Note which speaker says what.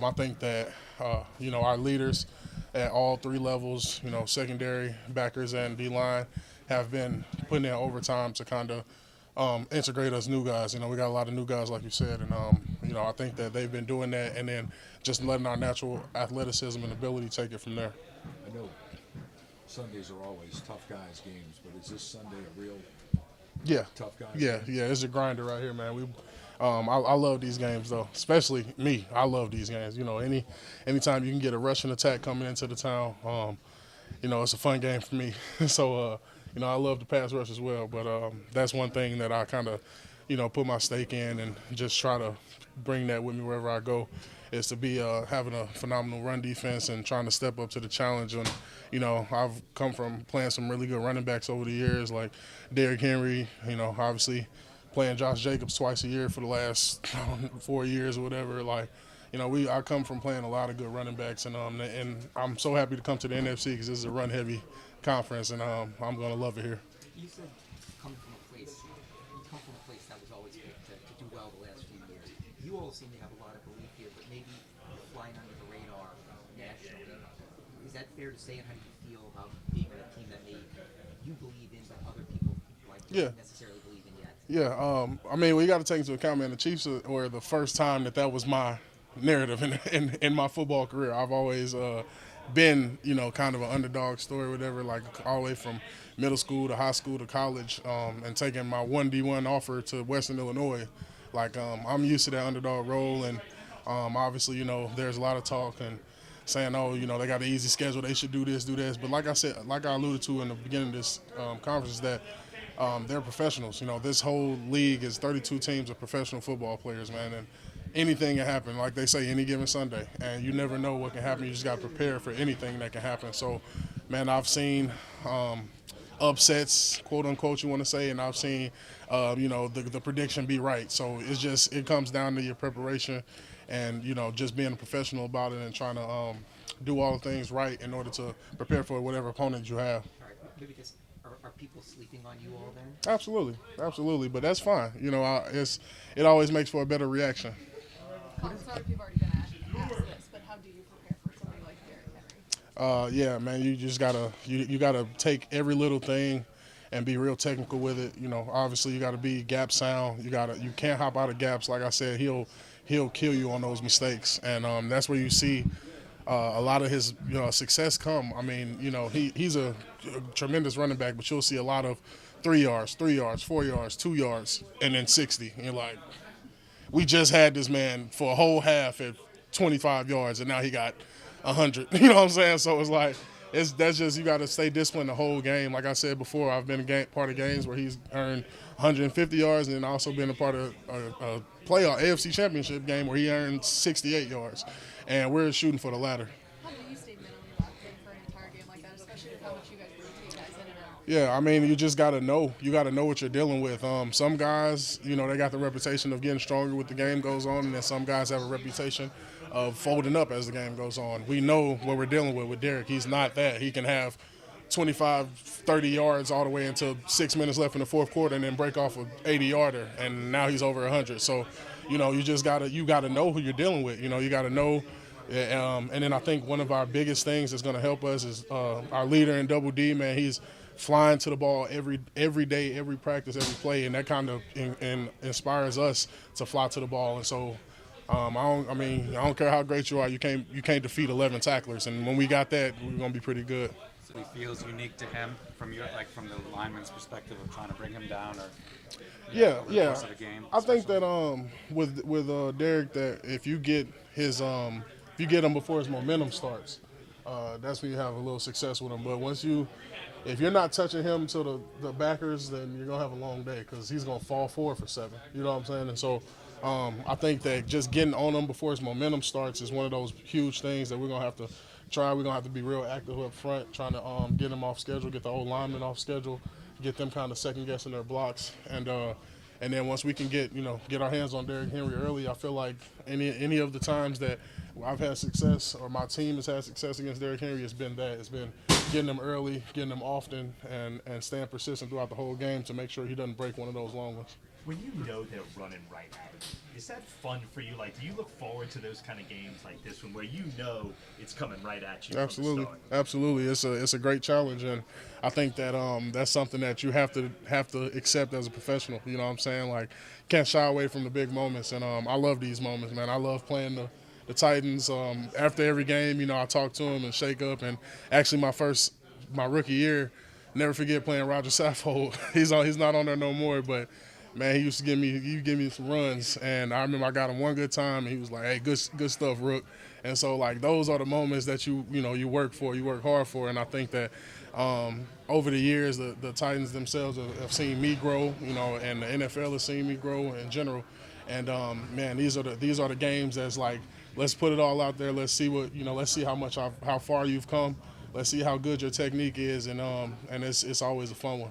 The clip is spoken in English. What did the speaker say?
Speaker 1: I think that our leaders at all three levels, secondary, backers, and D line, have been putting in overtime to kind of integrate us new guys. We got a lot of new guys, like you said, and I think that they've been doing that, and then just letting our natural athleticism and ability take it from there.
Speaker 2: I know Sundays are always tough guys games, but is this Sunday a real
Speaker 1: Yeah,
Speaker 2: tough guys
Speaker 1: yeah,
Speaker 2: game?
Speaker 1: yeah. It's a grinder right here, man. I love these games though, especially me. I love these games. Anytime you can get a rushing attack coming into the town, it's a fun game for me. So, I love the pass rush as well. But that's one thing that I kind of, put my stake in and just try to bring that with me wherever I go. Is to be having a phenomenal run defense and trying to step up to the challenge. And I've come from playing some really good running backs over the years, like Derrick Henry. Obviously playing Josh Jacobs twice a year for the last 4 years or whatever. Like, I come from playing a lot of good running backs, and I'm so happy to come to the NFC because this is a run heavy conference, and I'm gonna love it here.
Speaker 3: You said you come from a place that was always picked to do well the last few years. You all seem to have a lot of belief here, but maybe you're flying under the radar nationally. Is that fair to say, and how do you feel about being on a team that maybe you believe in, but other people
Speaker 1: Yeah.
Speaker 3: don't necessarily believe in yet?
Speaker 1: Yeah, we got to take into account, man. The Chiefs were the first time that was my narrative in my football career. I've always been, kind of an underdog story, whatever. Like all the way from middle school to high school to college, and taking my 1D1 offer to Western Illinois. Like I'm used to that underdog role, and obviously, there's a lot of talk and saying, oh, they got an easy schedule, they should do this, do this. But like I said, like I alluded to in the beginning of this conference, is that they're professionals. This whole league is 32 teams of professional football players, man, and anything can happen. Like they say, any given Sunday, and you never know what can happen. You just got to prepare for anything that can happen. So, man, I've seen upsets, quote unquote, you want to say, and I've seen, the prediction be right. So it comes down to your preparation, and just being a professional about it and trying to do all the things right in order to prepare for whatever opponent you have.
Speaker 3: All right, maybe just are people sleeping on you all then?
Speaker 1: Absolutely, absolutely, but that's fine. It always makes for a better reaction.
Speaker 4: I'm sorry if you've already been asked this, but how do you prepare for somebody like Derrick Henry?
Speaker 1: Yeah, man, you just gotta you gotta take every little thing and be real technical with it. Obviously you gotta be gap sound. You can't hop out of gaps. Like I said, he'll kill you on those mistakes, and that's where you see a lot of his success come. I mean, he's a tremendous running back, but you'll see a lot of 3 yards, 4 yards, 2 yards, and then 60. And you're like, we just had this man for a whole half at 25 yards, and now he got 100. You know what I'm saying? So it's like, that's just, you got to stay disciplined the whole game. Like I said before, I've been part of games where he's earned 150 yards, and then also been a part of a playoff AFC Championship game where he earned 68 yards, and we're shooting for the latter.
Speaker 4: How do you stay mentally locked in for an entire game like that, especially with how much you guys rotate guys in and out?
Speaker 1: Yeah, I mean, you just got to know. You got to know what you're dealing with. Some guys, they got the reputation of getting stronger with the game goes on, and then some guys have a reputation of folding up as the game goes on. We know what we're dealing with Derrick. He's not that. He can have 25, 30 yards all the way until 6 minutes left in the fourth quarter and then break off an 80-yarder, and now he's over 100. So, you just got to know who you're dealing with. You got to know. And then I think one of our biggest things that's going to help us is our leader in Double D, man. He's flying to the ball every day, every practice, every play, and that kind of inspires us to fly to the ball. And so, I don't care how great you are, you can't defeat 11 tacklers. And when we got that, we're going to be pretty good.
Speaker 5: So he feels unique to him from from the lineman's perspective of trying to bring him down, or
Speaker 1: Yeah,
Speaker 5: over the
Speaker 1: yeah.
Speaker 5: course of the game.
Speaker 1: I think
Speaker 5: especially.
Speaker 1: that with Derrick, that if you get him before his momentum starts, that's when you have a little success with him. But if you're not touching him to the backers, then you're gonna have a long day because he's gonna fall forward for 7. You know what I'm saying? And so I think that just getting on him before his momentum starts is one of those huge things that we're gonna have to try. We're gonna have to be real active up front, trying to get him off schedule, get the old linemen off schedule, get them kind of second guessing their blocks, and then once we can get our hands on Derrick Henry early, I feel like any of the times that I've had success or my team has had success against Derrick Henry, it's been getting them early, getting them often, and staying persistent throughout the whole game to make sure he doesn't break one of those long ones.
Speaker 6: When you know they're running right at you, is that fun for you? Like, do you look forward to those kind of games like this one where you know it's coming right at you?
Speaker 1: Absolutely,
Speaker 6: From the start?
Speaker 1: absolutely. It's a great challenge, and I think that that's something that you have to accept as a professional. You know what I'm saying? Like, can't shy away from the big moments, and I love these moments, man. I love playing the Titans. After every game, you know, I talk to them and shake up. And actually, my rookie year, never forget playing Roger Saffold. He's not on there no more, but man, he used to give me some runs, and I remember I got him one good time, and he was like, "Hey, good stuff, Rook." And so, like, those are the moments that you work for, you work hard for, and I think that over the years, the Titans themselves have seen me grow, you know, and the NFL has seen me grow in general. And man, these are the games that's like, let's put it all out there. Let's see let's see how far you've come. Let's see how good your technique is, and it's always a fun one.